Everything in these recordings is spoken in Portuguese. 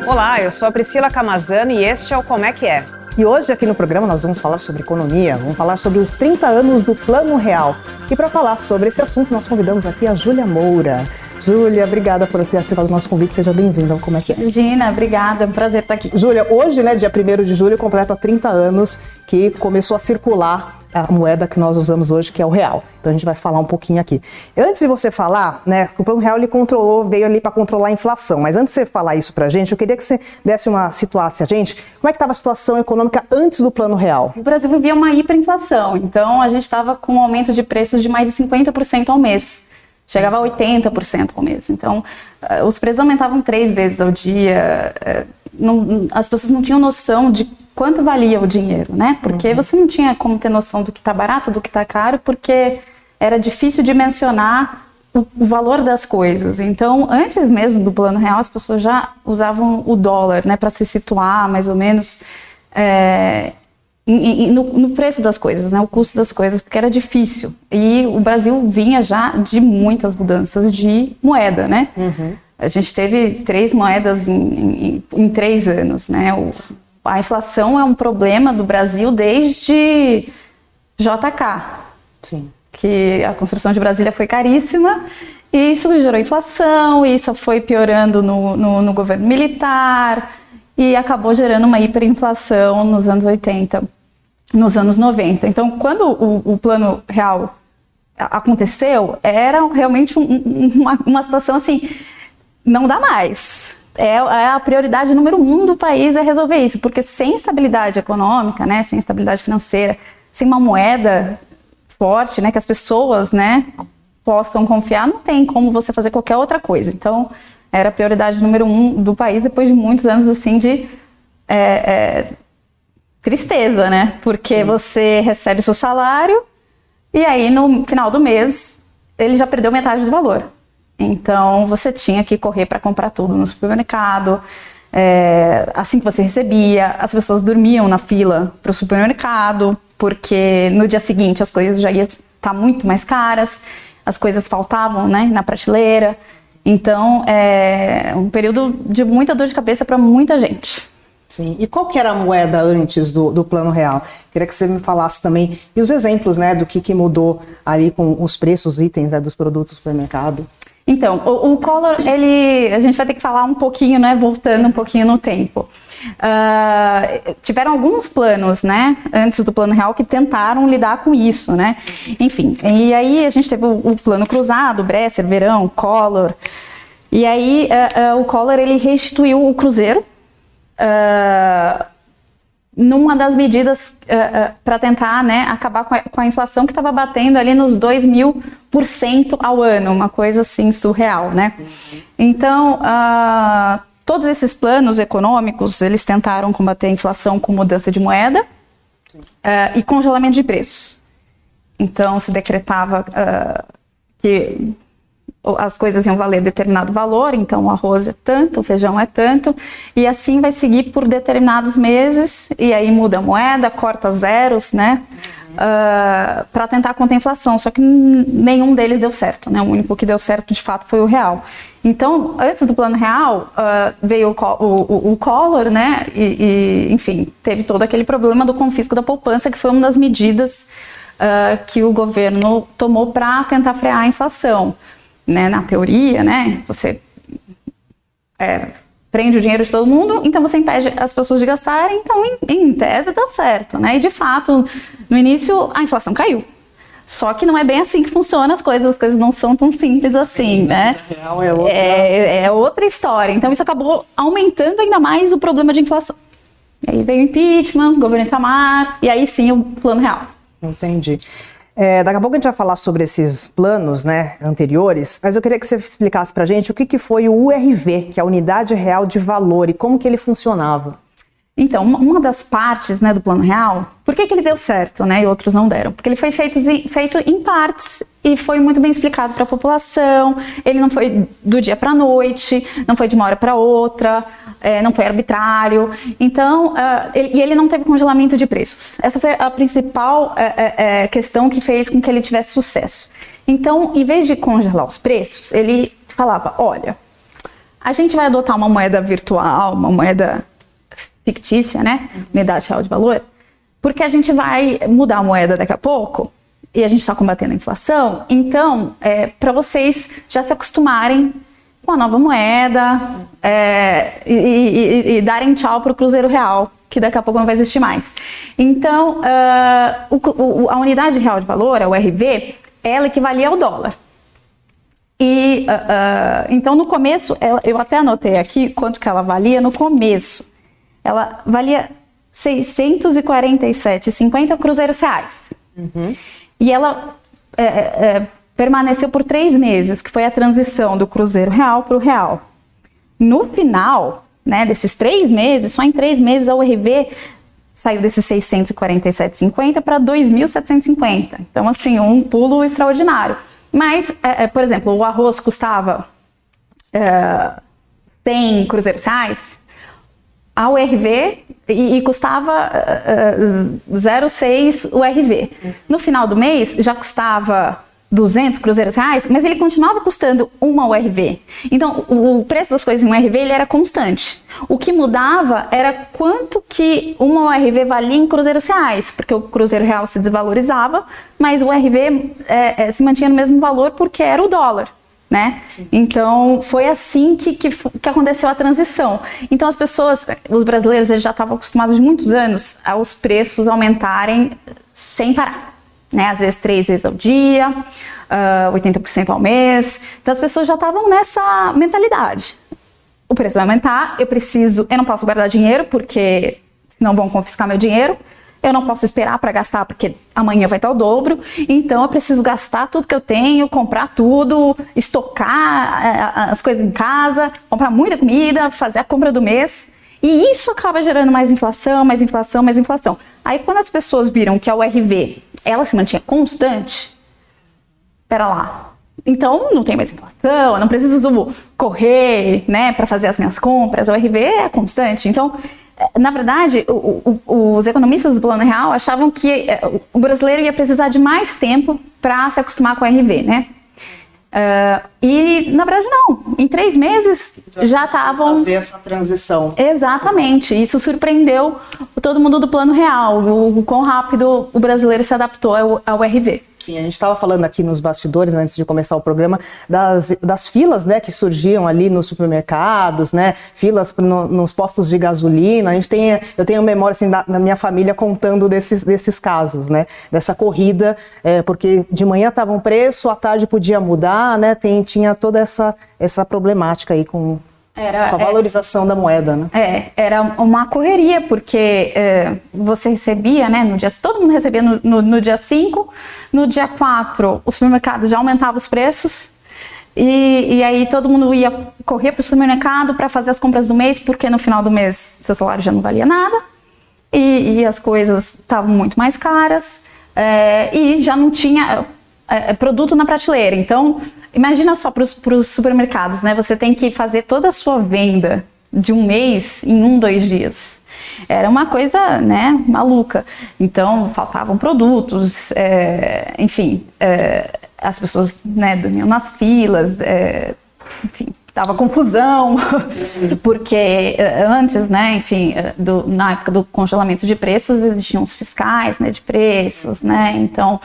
Olá, eu sou a Priscila Camazano e este é o Como é que é? E hoje aqui no programa nós vamos falar sobre economia, vamos falar sobre os 30 anos do Plano Real. E para falar sobre esse assunto nós convidamos aqui a Júlia Moura. Júlia, obrigada por ter aceitado o nosso convite, seja bem-vinda ao Como é que é? Gina, obrigada, é um prazer estar aqui. Júlia, hoje, dia 1º de julho, completa 30 anos que começou a circular a moeda que nós usamos hoje, que é o real. Então a gente vai falar um pouquinho aqui. Antes de você falar, que o Plano Real ele veio ali para controlar a inflação, mas antes de você falar isso pra gente, eu queria que você desse situasse a gente, como é que estava a situação econômica antes do Plano Real? O Brasil vivia uma hiperinflação, então a gente estava com um aumento de preços de mais de 50% ao mês. Chegava a 80% ao mês. Então, os preços aumentavam 3 vezes ao dia. As pessoas não tinham noção de quanto valia o dinheiro, né? Porque você não tinha como ter noção do que está barato, do que está caro, porque era difícil dimensionar o valor das coisas. Então, antes mesmo do Plano Real, as pessoas já usavam o dólar, né? Para se situar, mais ou menos, no preço das coisas, né? O custo das coisas, porque era difícil. E o Brasil vinha já de muitas mudanças de moeda, né? A gente teve 3 moedas em 3 anos, né? A inflação é um problema do Brasil desde JK. Sim. Que a construção de Brasília foi caríssima, e isso gerou inflação, e isso foi piorando no governo militar, e acabou gerando uma hiperinflação nos anos 80, nos anos 90. Então, quando o Plano Real aconteceu, era realmente uma situação assim, não dá mais. É a prioridade número 1 do país é resolver isso, porque sem estabilidade econômica, né, sem estabilidade financeira, sem uma moeda forte, né, que as pessoas, né, possam confiar, não tem como você fazer qualquer outra coisa. Então, era a prioridade número 1 do país depois de muitos anos assim de tristeza, né, porque Sim. Você recebe seu salário e aí no final do mês ele já perdeu metade do valor. Então, você tinha que correr para comprar tudo no supermercado. Assim que você recebia, as pessoas dormiam na fila para o supermercado, porque no dia seguinte as coisas já iam estar muito mais caras, as coisas faltavam, né, na prateleira. Então, é um período de muita dor de cabeça para muita gente. Sim. E qual que era a moeda antes do Plano Real? Queria que você me falasse também, e os exemplos, né, do que mudou ali com os preços, os itens, né, dos produtos do supermercado. Então, o Collor, a gente vai ter que falar um pouquinho, né, voltando um pouquinho no tempo. Tiveram alguns planos, né, antes do Plano Real que tentaram lidar com isso, né, enfim. E aí a gente teve o Plano Cruzado, Bresser, Verão, Collor, e aí o Collor, ele restituiu o Cruzeiro, numa das medidas para tentar, né, acabar com a inflação que estava batendo ali nos 2.000% ao ano, uma coisa assim surreal, né? Então, todos esses planos econômicos, eles tentaram combater a inflação com mudança de moeda e congelamento de preços. Então, se decretava que as coisas iam valer determinado valor, então o arroz é tanto, o feijão é tanto, e assim vai seguir por determinados meses, e aí muda a moeda, corta zeros, né, para tentar conter a inflação, só que nenhum deles deu certo, né, o único que deu certo de fato foi o real. Então, antes do Plano Real, veio o Collor, né, e enfim, teve todo aquele problema do confisco da poupança, que foi uma das medidas que o governo tomou para tentar frear a inflação. Né, na teoria, né, você prende o dinheiro de todo mundo, então você impede as pessoas de gastarem, então em tese dá certo, né, e de fato, no início a inflação caiu, só que não é bem assim que funcionam as coisas não são tão simples assim, né, é outra história, então isso acabou aumentando ainda mais o problema de inflação. E aí veio o impeachment, o governo Itamar, e aí sim o Plano Real. Entendi. Daqui a pouco a gente vai falar sobre esses planos, né, anteriores, mas eu queria que você explicasse pra gente o que foi o URV, que é a Unidade Real de Valor, e como que ele funcionava. Então, uma das partes, né, do Plano Real, por que ele deu certo, né, e outros não deram? Porque ele foi feito em partes e foi muito bem explicado para a população, ele não foi do dia para a noite, não foi de uma hora para outra, não foi arbitrário, então, ele não teve congelamento de preços. Essa foi a principal questão que fez com que ele tivesse sucesso. Então, em vez de congelar os preços, ele falava, olha, a gente vai adotar uma moeda virtual, uma moeda fictícia, né? Unidade real de valor, porque a gente vai mudar a moeda daqui a pouco e a gente está combatendo a inflação. Então, para vocês já se acostumarem com a nova moeda e darem tchau para o Cruzeiro Real, que daqui a pouco não vai existir mais. Então, a unidade real de valor, a URV, ela equivalia ao dólar. E então, no começo, eu até anotei aqui quanto que ela valia no começo. Ela valia 647,50 cruzeiros reais. E ela permaneceu por 3 meses, que foi a transição do cruzeiro real para o real. No final, né, desses 3 meses, só em 3 meses a URV saiu desses 647,50 para 2.750. Então, assim, um pulo extraordinário. Mas, por exemplo, o arroz custava 100 cruzeiros reais, a URV e custava 0,6 URV. No final do mês já custava 200 cruzeiros reais, mas ele continuava custando 1 URV. Então, o preço das coisas em URV ele era constante. O que mudava era quanto que 1 URV valia em cruzeiros reais, porque o cruzeiro real se desvalorizava, mas o URV se mantinha no mesmo valor porque era o dólar. Né? Então, foi assim que aconteceu a transição. Então, as pessoas, os brasileiros, eles já estavam acostumados de muitos anos aos preços aumentarem sem parar. Né? Às vezes 3 vezes ao dia, 80% ao mês. Então, as pessoas já estavam nessa mentalidade. O preço vai aumentar, eu não posso guardar dinheiro, porque senão vão confiscar meu dinheiro. Eu não posso esperar para gastar, porque amanhã vai estar o dobro. Então, eu preciso gastar tudo que eu tenho, comprar tudo, estocar as coisas em casa, comprar muita comida, fazer a compra do mês. E isso acaba gerando mais inflação, mais inflação, mais inflação. Aí, quando as pessoas viram que a URV, ela se mantinha constante, pera lá, então não tem mais inflação, eu não preciso correr, né, para fazer as minhas compras, a URV é constante. Então, na verdade, os economistas do Plano Real achavam que o brasileiro ia precisar de mais tempo para se acostumar com a RV, né? E, na verdade, não. Em 3 meses já estavam... fazer essa transição. Exatamente. Isso surpreendeu todo mundo do Plano Real, o quão rápido o brasileiro se adaptou ao RV. Sim, a gente estava falando aqui nos bastidores, né, antes de começar o programa, das filas, né, que surgiam ali nos supermercados, né, filas nos postos de gasolina. Eu tenho memória assim, da minha família contando desses casos, né, dessa corrida, porque de manhã estava um preço, à tarde podia mudar, né, tinha toda essa problemática aí com a valorização da moeda, né? Era uma correria, porque você recebia, né, no dia, todo mundo recebia no dia 5, no dia 4 os supermercados já aumentavam os preços, e aí todo mundo ia correr para o supermercado para fazer as compras do mês, porque no final do mês seu salário já não valia nada, e as coisas estavam muito mais caras, e já não tinha produto na prateleira. Então, imagina só para os supermercados, né? Você tem que fazer toda a sua venda de um mês em 1, 2 dias. Era uma coisa, né, maluca. Então, faltavam produtos, enfim, as pessoas, né, dormiam nas filas, enfim, dava confusão, porque antes, né, enfim, na época do congelamento de preços, existiam os fiscais, né, de preços, né, então...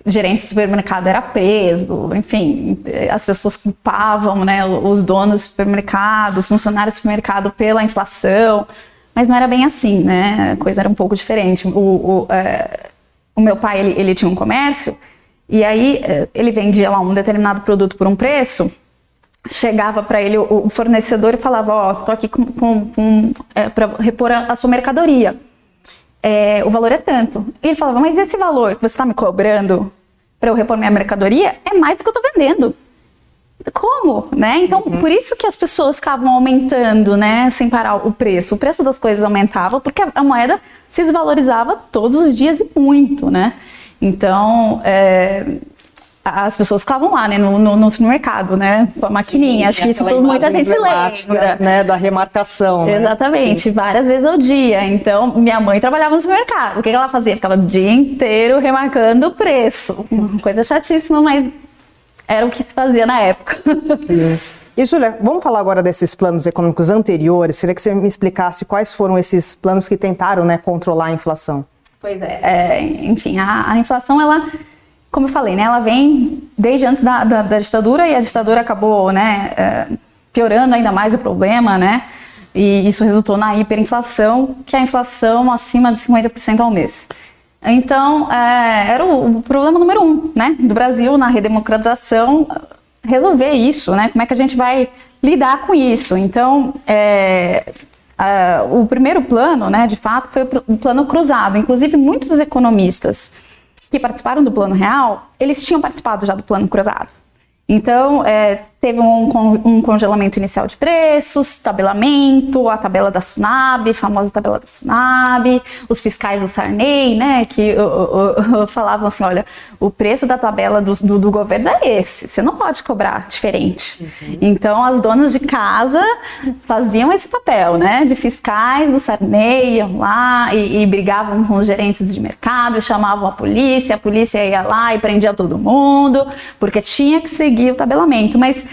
O gerente do supermercado era preso, enfim, as pessoas culpavam, né, os donos do supermercado, os funcionários do supermercado pela inflação, mas não era bem assim, né, a coisa era um pouco diferente. O meu pai, ele tinha um comércio, e aí ele vendia lá um determinado produto por um preço, chegava para ele o fornecedor e falava, ó, tô aqui para repor a sua mercadoria. O valor é tanto. E ele falava, mas esse valor que você está me cobrando para eu repor minha mercadoria é mais do que eu estou vendendo. Como? Né? Então, por isso que as pessoas ficavam aumentando, né, sem parar o preço. O preço das coisas aumentava porque a moeda se desvalorizava todos os dias e muito, né? Então, as pessoas ficavam lá, né, no supermercado, né, com a maquininha. Sim, acho que isso muita gente lembra, né, da remarcação. Exatamente, né? Várias vezes ao dia. Então, minha mãe trabalhava no supermercado. O que ela fazia? Ficava o dia inteiro remarcando o preço. Uma coisa chatíssima, mas era o que se fazia na época. Sim. E, Júlia, vamos falar agora desses planos econômicos anteriores. Queria que você me explicasse quais foram esses planos que tentaram, né, controlar a inflação. Pois enfim, a inflação, ela, como eu falei, né, ela vem desde antes da ditadura, e a ditadura acabou, né, piorando ainda mais o problema, né, e isso resultou na hiperinflação, que é a inflação acima de 50% ao mês. Então, era o problema número 1, né, do Brasil na redemocratização, resolver isso, né, como é que a gente vai lidar com isso. Então, o primeiro plano, né, de fato, foi o plano cruzado. Inclusive, muitos economistas que participaram do Plano Real, eles tinham participado já do plano cruzado. Então, teve um congelamento inicial de preços, tabelamento, a tabela da Sunab, a famosa tabela da Sunab, os fiscais do Sarney, né, que falavam assim, olha, o preço da tabela do governo é esse, você não pode cobrar diferente. Uhum. Então, as donas de casa faziam esse papel, né, de fiscais do Sarney, iam lá e brigavam com os gerentes de mercado, chamavam a polícia ia lá e prendia todo mundo, porque tinha que seguir o tabelamento, mas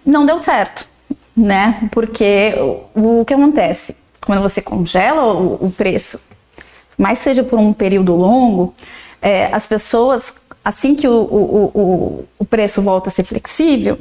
não deu certo, né? Porque o que acontece? Quando você congela o preço, mais seja por um período longo, as pessoas, assim que o preço volta a ser flexível,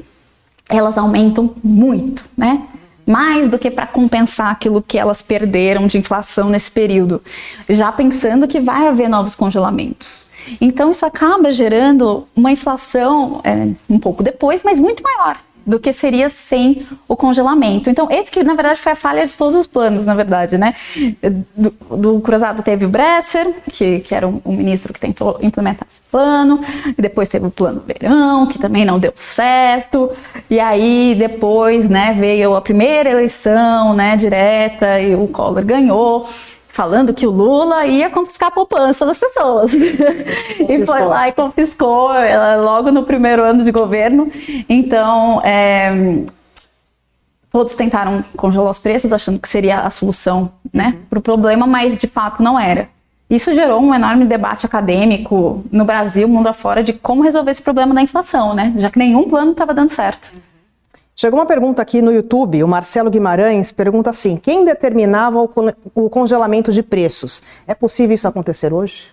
elas aumentam muito, né? Mais do que para compensar aquilo que elas perderam de inflação nesse período, já pensando que vai haver novos congelamentos. Então isso acaba gerando uma inflação um pouco depois, mas muito maior do que seria sem o congelamento. Então esse que na verdade foi a falha de todos os planos, na verdade, né? Do cruzado teve o Bresser, que era um ministro que tentou implementar esse plano, e depois teve o plano Verão, que também não deu certo, e aí depois, né, veio a primeira eleição, né, direta, e o Collor ganhou, falando que o Lula ia confiscar a poupança das pessoas. E foi lá e confiscou logo no primeiro ano de governo. Então, todos tentaram congelar os preços, achando que seria a solução, né, para o problema, mas de fato não era. Isso gerou um enorme debate acadêmico no Brasil, mundo afora, de como resolver esse problema da inflação, né, já que nenhum plano estava dando certo. Chegou uma pergunta aqui no YouTube, o Marcelo Guimarães pergunta assim, quem determinava o congelamento de preços? É possível isso acontecer hoje?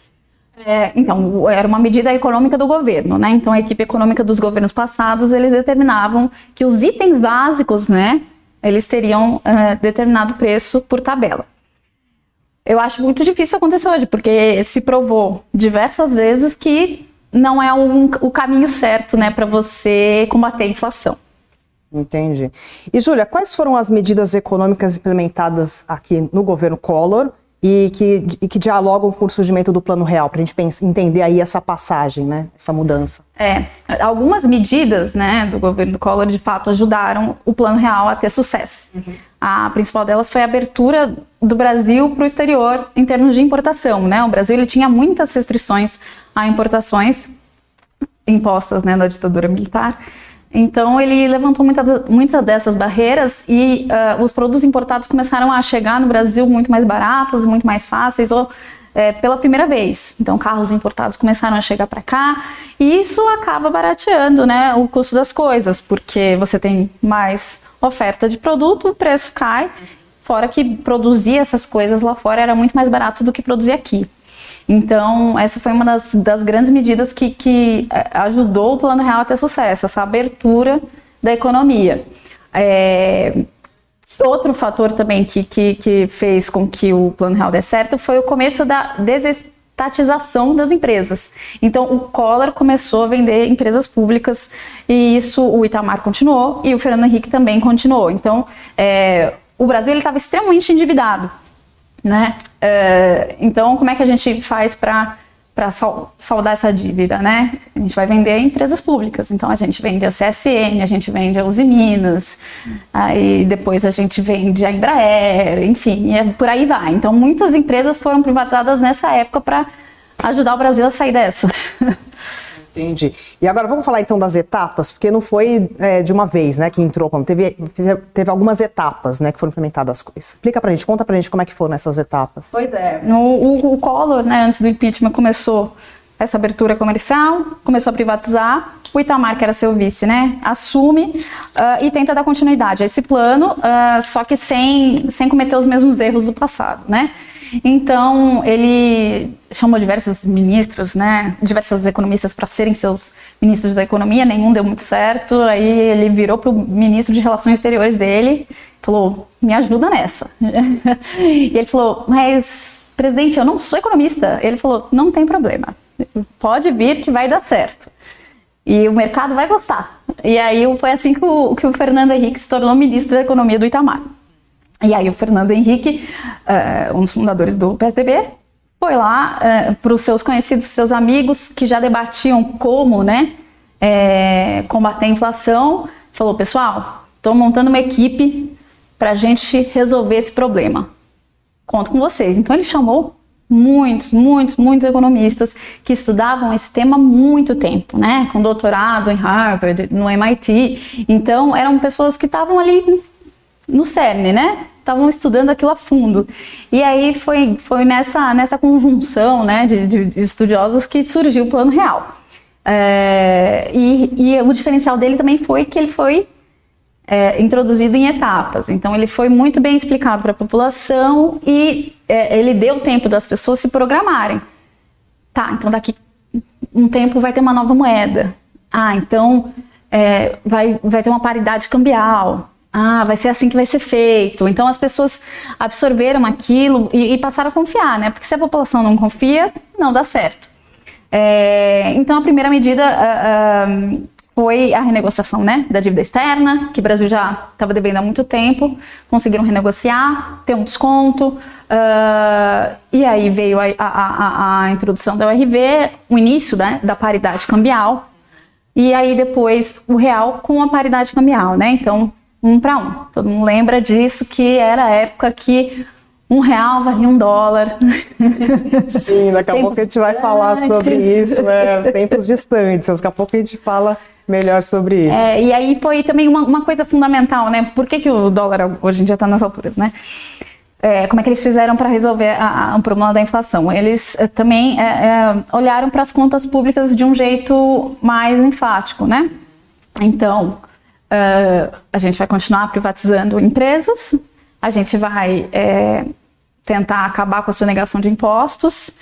Então, era uma medida econômica do governo, né? Então, a equipe econômica dos governos passados, eles determinavam que os itens básicos, né, eles teriam determinado preço por tabela. Eu acho muito difícil acontecer hoje, porque se provou diversas vezes que não é o caminho certo, né, para você combater a inflação. Entendi. E, Júlia, quais foram as medidas econômicas implementadas aqui no governo Collor e que dialogam com o surgimento do Plano Real, para a gente entender aí essa passagem, né, essa mudança? Algumas medidas, né, do governo Collor, de fato, ajudaram o Plano Real a ter sucesso. Uhum. A principal delas foi a abertura do Brasil para o exterior em termos de importação, né? O Brasil ele tinha muitas restrições a importações impostas, né, da ditadura militar. Então, ele levantou muitas dessas barreiras e os produtos importados começaram a chegar no Brasil muito mais baratos, muito mais fáceis, pela primeira vez. Então, carros importados começaram a chegar para cá e isso acaba barateando, né, o custo das coisas, porque você tem mais oferta de produto, o preço cai, fora que produzir essas coisas lá fora era muito mais barato do que produzir aqui. Então, essa foi uma das grandes medidas que ajudou o Plano Real a ter sucesso, essa abertura da economia. Outro fator também que fez com que o Plano Real dê certo foi o começo da desestatização das empresas. Então, o Collor começou a vender empresas públicas e isso o Itamar continuou e o Fernando Henrique também continuou. Então, o Brasil estava extremamente endividado, né? Então, como é que a gente faz para saldar essa dívida, né? A gente vai vender empresas públicas. Então, a gente vende a CSN, a gente vende a Uzi Minas, aí depois a gente vende a Embraer, enfim, por aí vai. Então, muitas empresas foram privatizadas nessa época para ajudar o Brasil a sair dessa. Entendi. E agora vamos falar então das etapas, porque não foi de uma vez, né, que entrou, teve algumas etapas, né, que foram implementadas. Explica pra gente, conta pra gente como é que foram essas etapas. Pois é, o Collor, né, antes do impeachment, começou essa abertura comercial, começou a privatizar. O Itamar, que era seu vice, né, assume e tenta dar continuidade a esse plano, só que sem cometer os mesmos erros do passado, né? Então, ele chamou diversos ministros, né, diversos economistas para serem seus ministros da economia, nenhum deu muito certo, aí ele virou para o ministro de Relações Exteriores dele, falou, me ajuda nessa. E ele falou, mas, presidente, eu não sou economista. Ele falou, não tem problema, pode vir que vai dar certo. E o mercado vai gostar. E aí foi assim que o Fernando Henrique se tornou ministro da Economia do Itamar. E aí o Fernando Henrique, um dos fundadores do PSDB, foi lá para os seus conhecidos, seus amigos, que já debatiam como, né, combater a inflação. Falou, pessoal, estou montando uma equipe para a gente resolver esse problema. Conto com vocês. Então ele chamou muitos economistas que estudavam esse tema há muito tempo, né? Com doutorado em Harvard, no MIT. Então, eram pessoas que estavam ali no cerne, né? Estavam estudando aquilo a fundo. E aí foi nessa conjunção, né, de estudiosos que surgiu o Plano Real. E o diferencial dele também foi que ele foi introduzido em etapas. Então, ele foi muito bem explicado para a população e ele deu tempo das pessoas se programarem. Tá, então daqui um tempo vai ter uma nova moeda. Ah, então vai ter uma paridade cambial. Ah, vai ser assim que vai ser feito. Então, as pessoas absorveram aquilo e passaram a confiar, né? Porque se a população não confia, não dá certo. Então, a primeira medida foi a renegociação, né, da dívida externa, que o Brasil já estava devendo há muito tempo, conseguiram renegociar, ter um desconto, e aí veio a introdução da URV, o início, né, da paridade cambial, e aí depois o real com a paridade cambial, né, então 1 para 1. Todo mundo lembra disso, que era a época que R$1 valia $1. Sim, daqui a pouco a gente vai falar sobre isso, tempos distantes, daqui a pouco a gente fala melhor sobre isso. E aí foi também uma coisa fundamental, né? Por que o dólar hoje em dia está nas alturas, né? Como é que eles fizeram para resolver o problema da inflação? Eles também olharam para as contas públicas de um jeito mais enfático, né? Então, a gente vai continuar privatizando empresas, a gente vai tentar acabar com a sonegação de impostos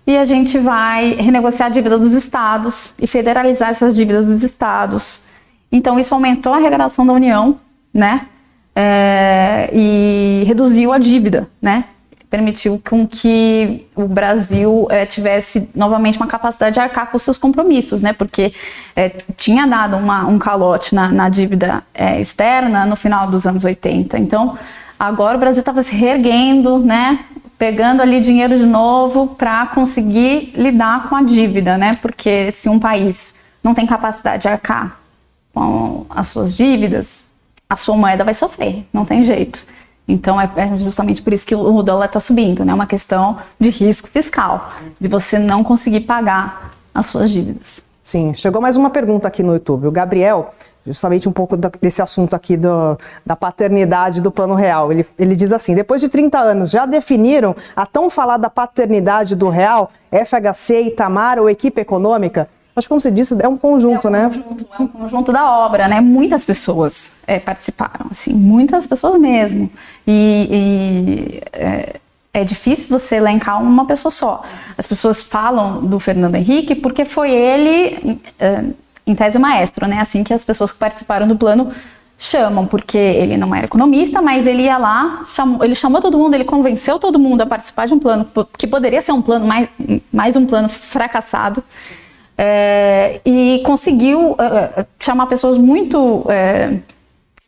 e a gente vai renegociar a dívida dos estados e federalizar essas dívidas dos estados. Então, isso aumentou a arrecadação da União, né? E reduziu a dívida, né? Permitiu com que o Brasil tivesse novamente uma capacidade de arcar com os seus compromissos, né? Porque tinha dado um calote na dívida externa no final dos anos 80. Então, agora o Brasil estava se reerguendo, né? Pegando ali dinheiro de novo para conseguir lidar com a dívida, né? Porque se um país não tem capacidade de arcar com as suas dívidas, a sua moeda vai sofrer, não tem jeito. Então, é justamente por isso que o dólar está subindo, né? Uma questão de risco fiscal, de você não conseguir pagar as suas dívidas. Sim, chegou mais uma pergunta aqui no YouTube. O Gabriel, justamente um pouco desse assunto aqui da paternidade do Plano Real. Ele diz assim, depois de 30 anos, já definiram a tão falada paternidade do Real, FHC, Itamar ou equipe econômica? Acho que, como você disse, é um conjunto, né? É um conjunto da obra, né? Muitas pessoas participaram, assim, muitas pessoas mesmo. É difícil você elencar uma pessoa só. As pessoas falam do Fernando Henrique porque foi ele, em tese, o maestro, né? Assim que as pessoas que participaram do plano chamam, porque ele não era economista, mas ele ia lá, ele chamou todo mundo, ele convenceu todo mundo a participar de um plano que poderia ser um plano, mais um plano fracassado. E conseguiu chamar pessoas muito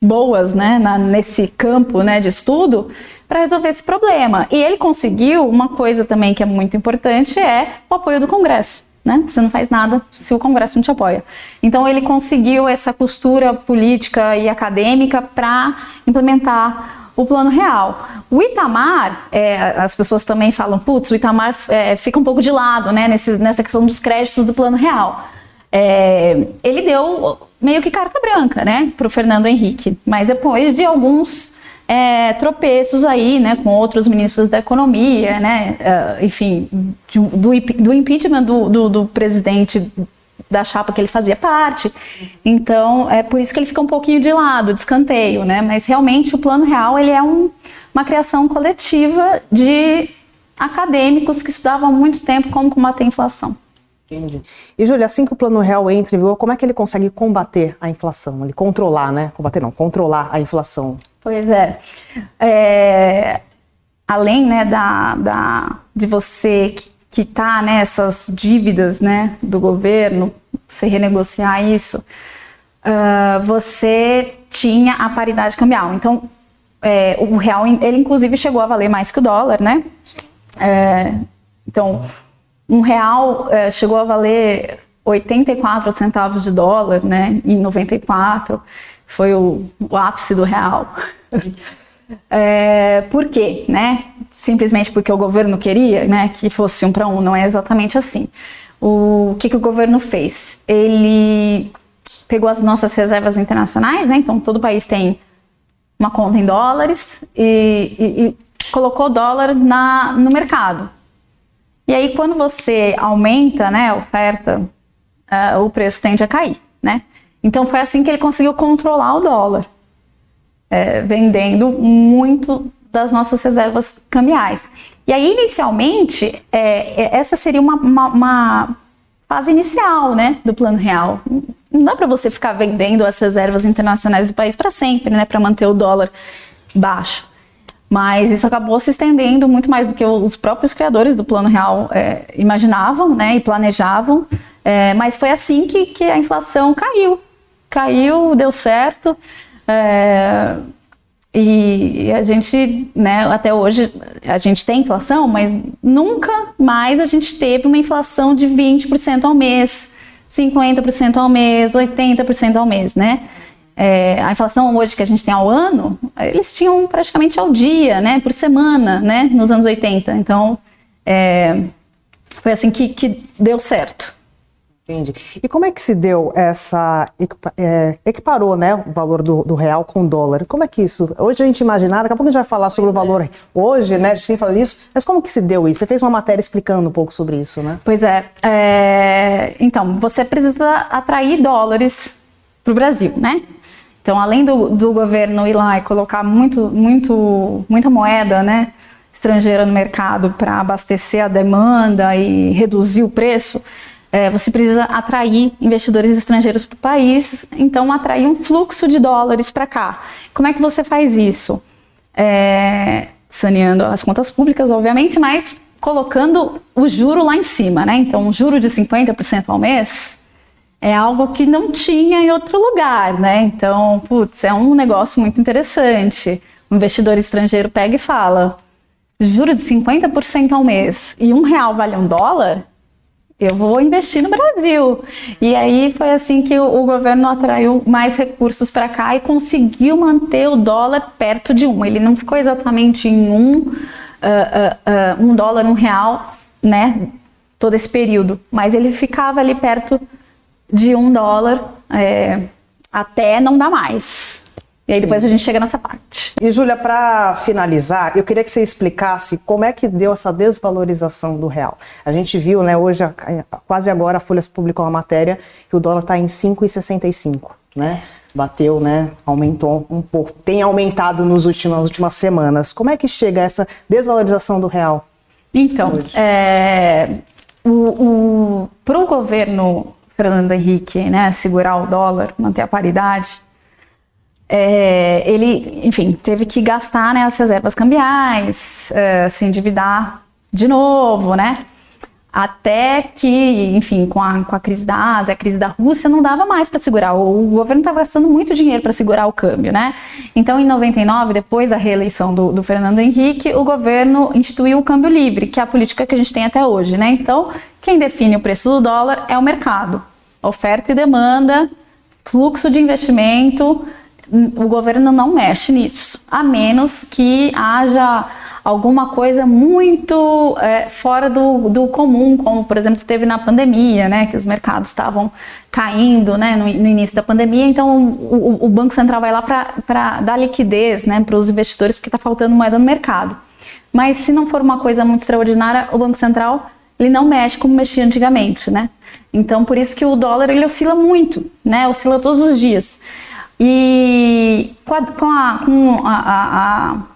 boas, né, nesse campo, né, de estudo para resolver esse problema. E ele conseguiu uma coisa também que é muito importante, o apoio do Congresso. Né? Você não faz nada se o Congresso não te apoia. Então ele conseguiu essa costura política e acadêmica para implementar o Plano Real. O Itamar, as pessoas também falam, putz, o Itamar fica um pouco de lado, né, nessa questão dos créditos do Plano Real. Ele deu meio que carta branca, né, para o Fernando Henrique, mas depois de alguns tropeços aí, né, com outros ministros da economia, né, enfim, do impeachment do presidente da chapa que ele fazia parte. Então, é por isso que ele fica um pouquinho de lado, de escanteio, né, mas realmente o Plano Real, ele é uma criação coletiva de acadêmicos que estudavam há muito tempo como combater a inflação. Entendi. E, Júlia, assim que o Plano Real entra em vigor, como é que ele consegue combater a inflação? Ele controlar, né? Controlar a inflação. Pois é. Além, né, de você quitar, né, essas dívidas, né, do governo, você renegociar isso, você tinha a paridade cambial. Então, o real, ele inclusive chegou a valer mais que o dólar, né? Então, um real chegou a valer 84 centavos de dólar, né? Em 94, foi o ápice do real. Por quê, né? Simplesmente porque o governo queria, né, que fosse 1 para 1, não é exatamente assim. O que o governo fez? Ele pegou as nossas reservas internacionais, né? Então, todo país tem uma conta em dólares e colocou dólar no mercado. E aí, quando você aumenta, né, a oferta, o preço tende a cair, né? Então, foi assim que ele conseguiu controlar o dólar, vendendo muito das nossas reservas cambiais. E aí, inicialmente, essa seria uma fase inicial, né, do Plano Real. Não dá para você ficar vendendo as reservas internacionais do país para sempre, né, para manter o dólar baixo. Mas isso acabou se estendendo muito mais do que os próprios criadores do Plano Real imaginavam, né, e planejavam. Mas foi assim que a inflação caiu, deu certo. E a gente, né, até hoje, a gente tem inflação, mas nunca mais a gente teve uma inflação de 20% ao mês, 50% ao mês, 80% ao mês, né? A inflação hoje que a gente tem ao ano, eles tinham praticamente ao dia, né, por semana, né, nos anos 80. Então, foi assim que deu certo. Entendi. E como é que se deu essa... equiparou, né, o valor do real com o dólar? Como é que isso... Hoje a gente imagina, daqui a pouco a gente vai falar sobre o valor hoje, né, a gente tem falado isso, mas como que se deu isso? Você fez uma matéria explicando um pouco sobre isso, né? Pois então, você precisa atrair dólares para o Brasil, né? Então, além do governo ir lá e colocar muita moeda, né, estrangeira no mercado para abastecer a demanda e reduzir o preço, você precisa atrair investidores estrangeiros para o país, então atrair um fluxo de dólares para cá. Como é que você faz isso? Saneando as contas públicas, obviamente, mas colocando o juro lá em cima, né? Então, um juro de 50% ao mês é algo que não tinha em outro lugar, né? Então, é um negócio muito interessante. O investidor estrangeiro pega e fala, juro de 50% ao mês e R$1 vale $1, eu vou investir no Brasil. E aí foi assim que o governo atraiu mais recursos para cá e conseguiu manter o dólar perto de 1. Ele não ficou exatamente em $1, R$1, né, todo esse período, mas ele ficava ali perto de $1 até não dar mais. E aí depois a gente chega nessa parte. E, Júlia, para finalizar, eu queria que você explicasse como é que deu essa desvalorização do real. A gente viu, né, hoje, quase agora, a Folha publicou uma matéria que o dólar está em 5,65, né? Bateu, né? Aumentou um pouco. Tem aumentado nas últimas semanas. Como é que chega essa desvalorização do real? Então, para o governo Fernando Henrique, né, segurar o dólar, manter a paridade, ele, enfim, teve que gastar, né, as reservas cambiais, se endividar de novo, né? Até que, enfim, com a crise da Ásia, a crise da Rússia, não dava mais para segurar. O governo estava gastando muito dinheiro para segurar o câmbio, né? Então, em 99, depois da reeleição do Fernando Henrique, o governo instituiu o câmbio livre, que é a política que a gente tem até hoje, né? Então, quem define o preço do dólar é o mercado. Oferta e demanda, fluxo de investimento, o governo não mexe nisso, a menos que haja alguma coisa muito fora do comum, como, por exemplo, teve na pandemia, né, que os mercados estavam caindo, né, no início da pandemia, então o Banco Central vai lá para dar liquidez, né, para os investidores, porque está faltando moeda no mercado. Mas se não for uma coisa muito extraordinária, o Banco Central ele não mexe como mexia antigamente, né? Então, por isso que o dólar ele oscila muito, né? Oscila todos os dias. E com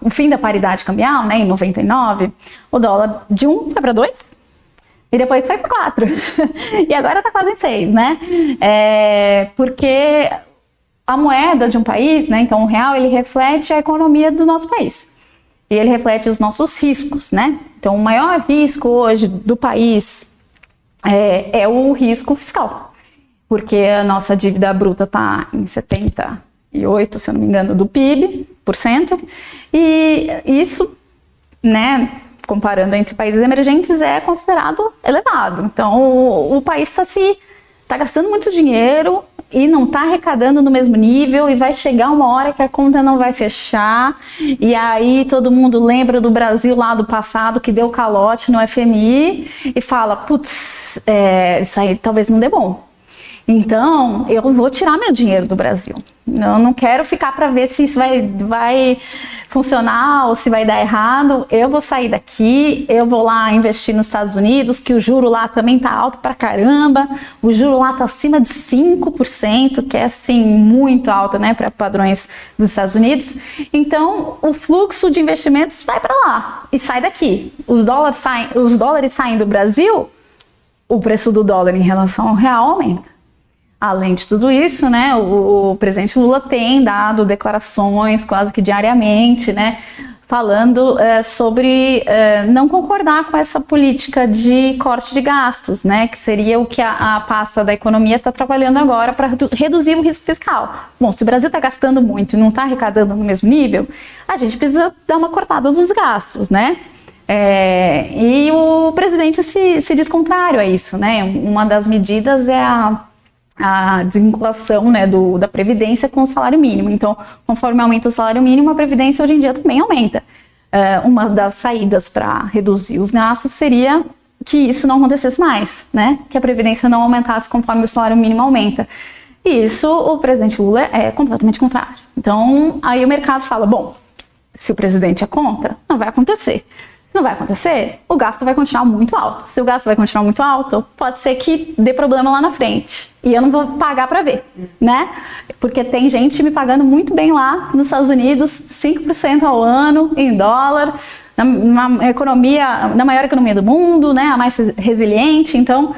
o fim da paridade cambial, né, em 99, o dólar de 1 foi para 2 e depois foi para 4 e agora está quase em 6, né? Porque a moeda de um país, né, então o real, ele reflete a economia do nosso país. E ele reflete os nossos riscos, né? Então, o maior risco hoje do país é o risco fiscal. Porque a nossa dívida bruta está em 78%, se eu não me engano, do PIB, e isso, né, comparando entre países emergentes, é considerado elevado. Então, o país está gastando muito dinheiro e não está arrecadando no mesmo nível, e vai chegar uma hora que a conta não vai fechar, e aí todo mundo lembra do Brasil lá do passado, que deu calote no FMI, e fala, putz, isso aí talvez não dê bom. Então, eu vou tirar meu dinheiro do Brasil. Eu não quero ficar para ver se isso vai funcionar ou se vai dar errado. Eu vou sair daqui, eu vou lá investir nos Estados Unidos, que o juro lá também tá alto pra caramba. O juro lá tá acima de 5%, que é assim muito alto, né, para padrões dos Estados Unidos. Então, o fluxo de investimentos vai para lá e sai daqui. Os dólares saem do Brasil, o preço do dólar em relação ao real aumenta. Além de tudo isso, né, o presidente Lula tem dado declarações quase que diariamente, né, falando sobre não concordar com essa política de corte de gastos, né, que seria o que a pasta da economia está trabalhando agora para reduzir o risco fiscal. Bom, se o Brasil está gastando muito e não está arrecadando no mesmo nível, a gente precisa dar uma cortada dos gastos, né? E o presidente se diz contrário a isso, né? Uma das medidas é a desvinculação, né, da Previdência com o salário mínimo. Então, conforme aumenta o salário mínimo, a Previdência hoje em dia também aumenta. Uma das saídas para reduzir os gastos seria que isso não acontecesse mais, né? Que a Previdência não aumentasse conforme o salário mínimo aumenta. E isso o presidente Lula é completamente contrário. Então, aí o mercado fala, bom, se o presidente é contra, não vai acontecer. Não vai acontecer, o gasto vai continuar muito alto. Se o gasto vai continuar muito alto, pode ser que dê problema lá na frente. E eu não vou pagar para ver, né? Porque tem gente me pagando muito bem lá nos Estados Unidos, 5% ao ano em dólar, na maior economia do mundo, né? A mais resiliente. Então,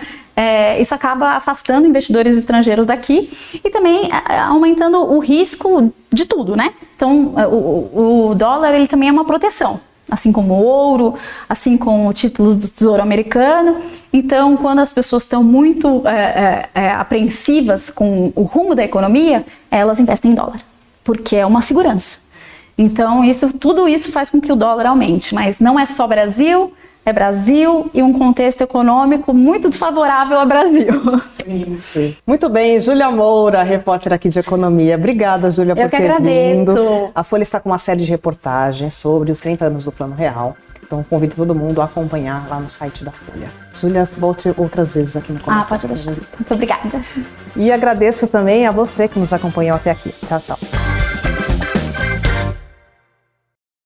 isso acaba afastando investidores estrangeiros daqui e também aumentando o risco de tudo, né? Então, o dólar, ele também é uma proteção. Assim como o ouro, assim como títulos do Tesouro Americano. Então, quando as pessoas estão muito apreensivas com o rumo da economia, elas investem em dólar, porque é uma segurança. Então, tudo isso faz com que o dólar aumente, mas não é só Brasil, é Brasil e um contexto econômico muito desfavorável ao Brasil. Sim. Muito bem, Júlia Moura, repórter aqui de economia. Obrigada, Júlia, por ter vindo. A Folha está com uma série de reportagens sobre os 30 anos do Plano Real. Então, convido todo mundo a acompanhar lá no site da Folha. Júlia, volte outras vezes aqui no comentário. Pode deixar. Muito obrigada. E agradeço também a você que nos acompanhou até aqui. Tchau, tchau.